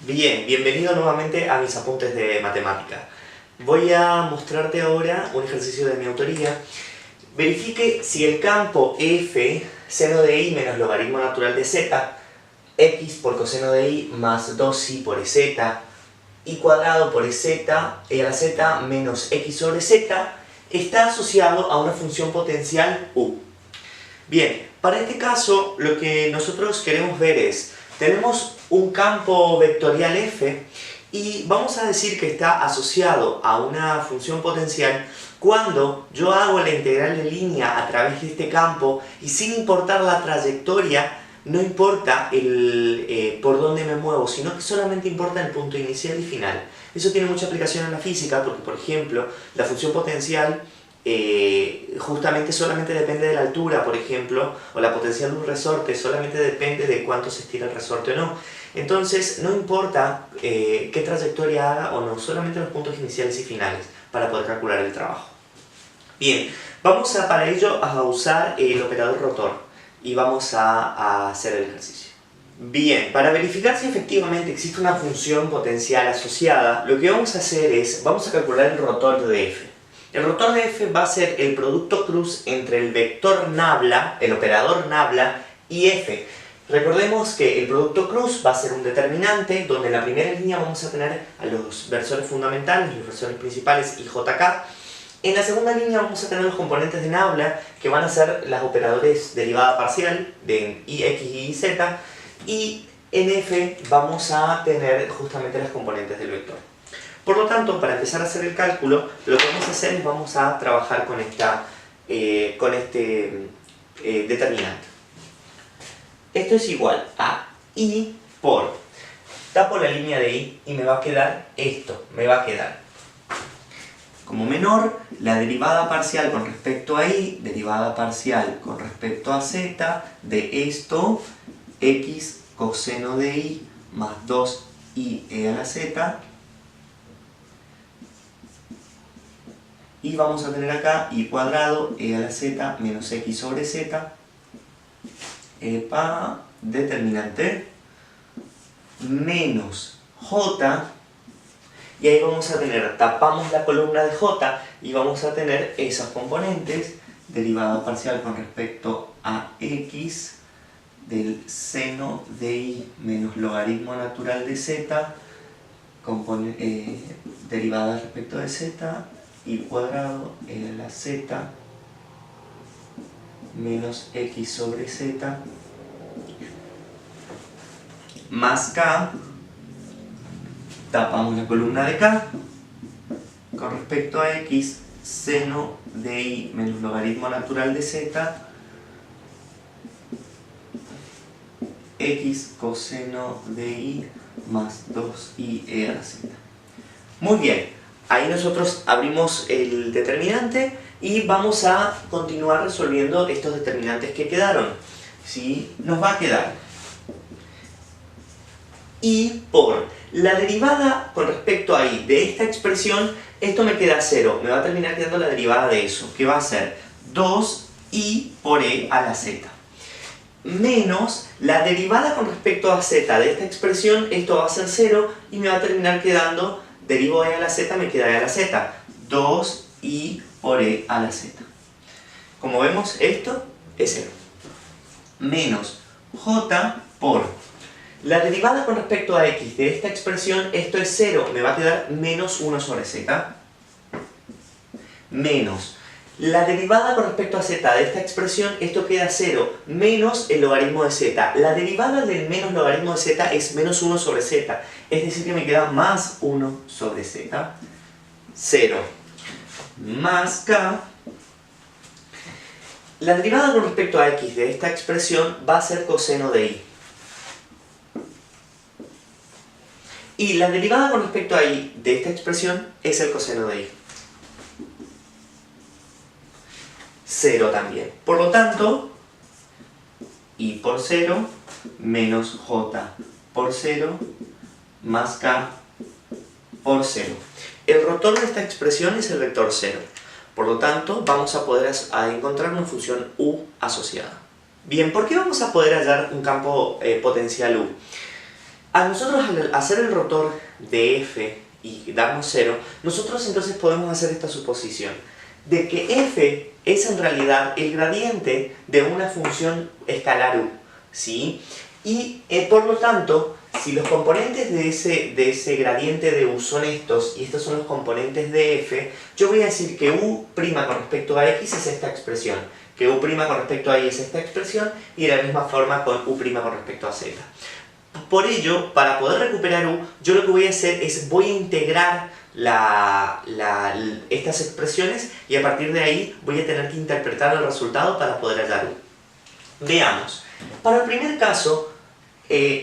Bien, bienvenido nuevamente a mis apuntes de matemática. Voy a mostrarte ahora un ejercicio de mi autoría. Verifique si el campo f, seno de i menos logaritmo natural de z, x por coseno de i más 2i por ez, i cuadrado por ez, e a la z menos x sobre z, está asociado a una función potencial u. Bien, para este caso lo que nosotros queremos ver es, tenemos un campo vectorial f y vamos a decir que está asociado a una función potencial cuando yo hago la integral de línea a través de este campo y sin importar la trayectoria, no importa por dónde me muevo, sino que solamente importa el punto inicial y final. Eso tiene mucha aplicación en la física porque, por ejemplo, la función potencial justamente solamente depende de la altura, por ejemplo, o la potencial de un resorte solamente depende de cuánto se estira el resorte o no. Entonces, no importa qué trayectoria haga o no, solamente los puntos iniciales y finales para poder calcular el trabajo. Bien, vamos para ello a usar el operador rotor y vamos a hacer el ejercicio. Bien, para verificar si efectivamente existe una función potencial asociada, lo que vamos a hacer es, vamos a calcular el rotor de f. El rotor de f va a ser el producto cruz entre el vector nabla, el operador nabla, y f. Recordemos que el producto cruz va a ser un determinante, donde en la primera línea vamos a tener a los versores fundamentales, los versores principales y jk. En la segunda línea vamos a tener los componentes de nabla, que van a ser los operadores derivada parcial de i, x y z, y en f vamos a tener justamente las componentes del vector. Por lo tanto, para empezar a hacer el cálculo, lo que vamos a hacer es vamos a trabajar con este determinante. Esto es igual a i por, tapo la línea de i y me va a quedar esto, me va a quedar como menor la derivada parcial con respecto a i, derivada parcial con respecto a z, de esto, x coseno de i más 2i e a la z. Y vamos a tener acá i cuadrado e a la z menos x sobre z, determinante, menos j, y ahí vamos a tener, tapamos la columna de j y vamos a tener esos componentes, derivada parcial con respecto a x del seno de i menos logaritmo natural de z, derivada respecto de z, i cuadrado e a la z menos x sobre z más k, tapamos la columna de k, con respecto a x, seno de i menos logaritmo natural de z, x coseno de i más 2i e a la z. Muy bien. Ahí nosotros abrimos el determinante y vamos a continuar resolviendo estos determinantes que quedaron. ¿Sí? Nos va a quedar i por la derivada con respecto a i de esta expresión, esto me queda 0, me va a terminar quedando la derivada de eso, que va a ser 2i por e a la z. Menos la derivada con respecto a z de esta expresión, esto va a ser 0 y me va a terminar quedando, derivo e a la z, me queda e a la z, 2i por e a la z. Como vemos, esto es 0. Menos j por la derivada con respecto a x de esta expresión, esto es 0, me va a quedar menos 1 sobre z. Menos la derivada con respecto a z de esta expresión, esto queda 0, menos el logaritmo de z. La derivada del menos logaritmo de z es menos 1 sobre z, es decir que me queda más 1 sobre z. 0 más k. La derivada con respecto a x de esta expresión va a ser coseno de i. Y la derivada con respecto a i de esta expresión es el coseno de i. 0 también. Por lo tanto, i por 0 menos j por 0 más k por 0. El rotor de esta expresión es el vector 0. Por lo tanto, vamos a poder encontrar una función u asociada. Bien, ¿por qué vamos a poder hallar un campo potencial u? A nosotros al hacer el rotor de f y darnos 0, nosotros entonces podemos hacer esta suposición de que f es en realidad el gradiente de una función escalar u, ¿sí? Y por lo tanto, si los componentes de ese gradiente de u son estos, y estos son los componentes de f, yo voy a decir que u' con respecto a x es esta expresión, que u' con respecto a y es esta expresión, y de la misma forma con u' con respecto a z. Por ello, para poder recuperar u, yo lo que voy a hacer es voy a integrar estas expresiones y a partir de ahí voy a tener que interpretar el resultado para poder hallar u. Veamos. Para el primer caso,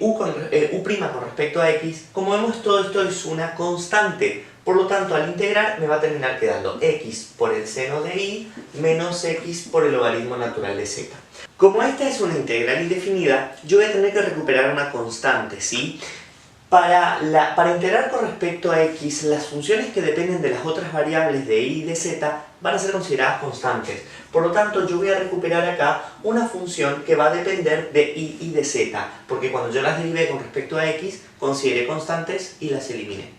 u' con respecto a x, como vemos todo esto es una constante. Por lo tanto, al integrar me va a terminar quedando x por el seno de y menos x por el logaritmo natural de z. Como esta es una integral indefinida, yo voy a tener que recuperar una constante, ¿sí? Para integrar con respecto a x, las funciones que dependen de las otras variables de y y de z van a ser consideradas constantes. Por lo tanto, yo voy a recuperar acá una función que va a depender de y y de z, porque cuando yo las derivé con respecto a x, consideré constantes y las eliminé.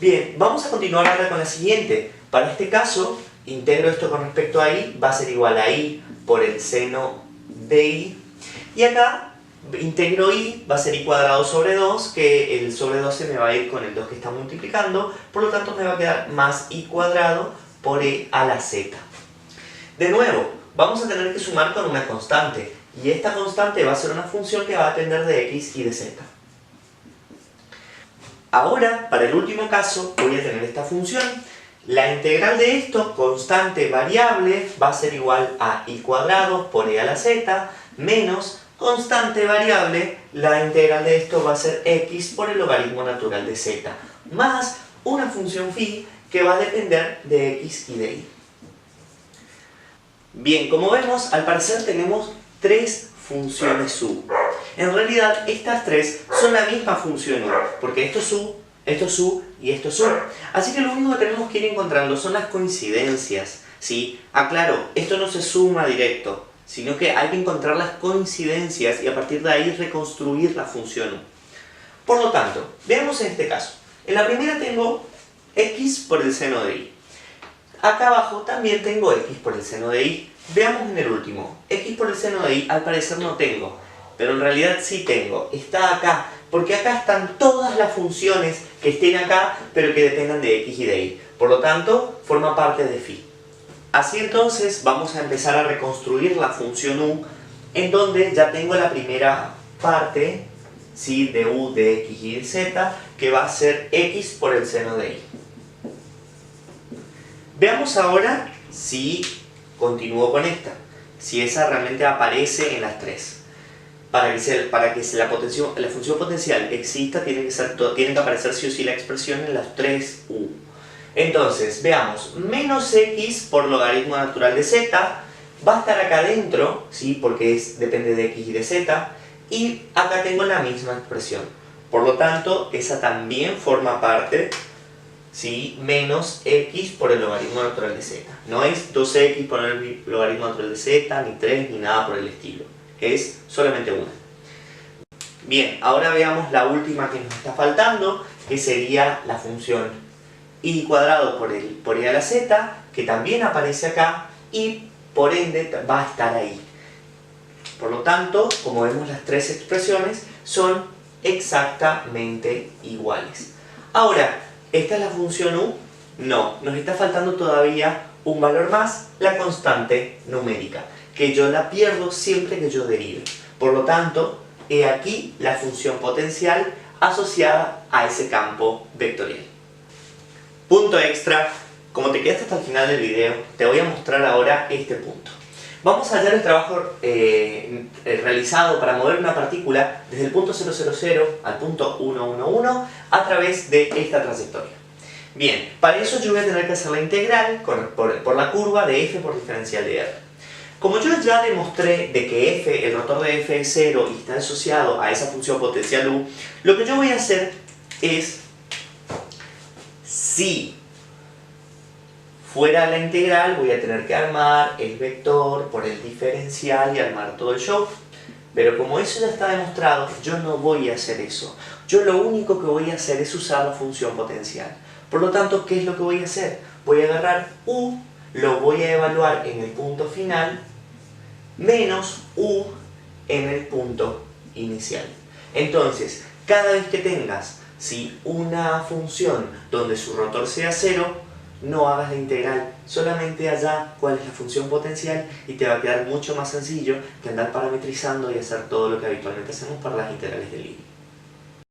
Bien, vamos a continuar ahora con la siguiente. Para este caso, integro esto con respecto a y, va a ser igual a y por el seno de y. Y acá, integro y, va a ser y cuadrado sobre 2, que el sobre 2 se me va a ir con el 2 que está multiplicando, por lo tanto me va a quedar más y cuadrado por e a la z. De nuevo, vamos a tener que sumar con una constante, y esta constante va a ser una función que va a depender de x y de z. Ahora, para el último caso, voy a tener esta función. La integral de esto, constante variable, va a ser igual a y cuadrado por e a la z, menos constante variable, la integral de esto va a ser x por el logaritmo natural de z, más una función phi que va a depender de x y de y. Bien, como vemos, al parecer tenemos tres funciones u. En realidad, estas tres son la misma función u, porque esto es u y esto es u. Así que lo único que tenemos que ir encontrando son las coincidencias, ¿sí? Aclaro, esto no se suma directo, sino que hay que encontrar las coincidencias y a partir de ahí reconstruir la función u. Por lo tanto, veamos en este caso. En la primera tengo x por el seno de y. Acá abajo también tengo x por el seno de y. Veamos en el último. X por el seno de y al parecer no tengo, pero en realidad sí tengo. Está acá, porque acá están todas las funciones que estén acá, pero que dependan de x y de y. Por lo tanto, forma parte de phi. Así entonces vamos a empezar a reconstruir la función u, en donde ya tengo la primera parte, ¿sí?, de u de x y de z, que va a ser x por el seno de y. Veamos ahora si continúo con esta, si esa realmente aparece en las tres. Para que la función potencial exista, tiene que aparecer sí o sí la expresión en las tres u. Entonces, veamos, menos x por logaritmo natural de z va a estar acá adentro, ¿sí?, porque depende de x y de z, y acá tengo la misma expresión. Por lo tanto, esa también forma parte, ¿sí?, menos x por el logaritmo natural de z. No es 2x por el logaritmo natural de z, ni 3, ni nada por el estilo. Es solamente una. Bien, ahora veamos la última que nos está faltando, que sería la función y cuadrado por e a la z, que también aparece acá y por ende va a estar ahí. Por lo tanto, como vemos, las tres expresiones son exactamente iguales. Ahora, ¿esta es la función u? No, nos está faltando todavía un valor más, la constante numérica, que yo la pierdo siempre que yo derive. Por lo tanto, he aquí la función potencial asociada a ese campo vectorial. Punto extra, como te quedaste hasta el final del video, te voy a mostrar ahora este punto. Vamos a hallar el trabajo realizado para mover una partícula desde el punto 000 al punto 111 a través de esta trayectoria. Bien, para eso yo voy a tener que hacer la integral por la curva de f por diferencial de r. Como yo ya demostré de que f, el rotor de f es 0 y está asociado a esa función potencial u, lo que yo voy a hacer es, si fuera la integral, voy a tener que armar el vector por el diferencial y armar todo el show. Pero como eso ya está demostrado, yo no voy a hacer eso. Yo lo único que voy a hacer es usar la función potencial. Por lo tanto, ¿qué es lo que voy a hacer? Voy a agarrar u, lo voy a evaluar en el punto final, menos u en el punto inicial. Entonces, cada vez que tengas una función donde su rotor sea 0, no hagas la integral, solamente allá cuál es la función potencial y te va a quedar mucho más sencillo que andar parametrizando y hacer todo lo que habitualmente hacemos para las integrales de línea.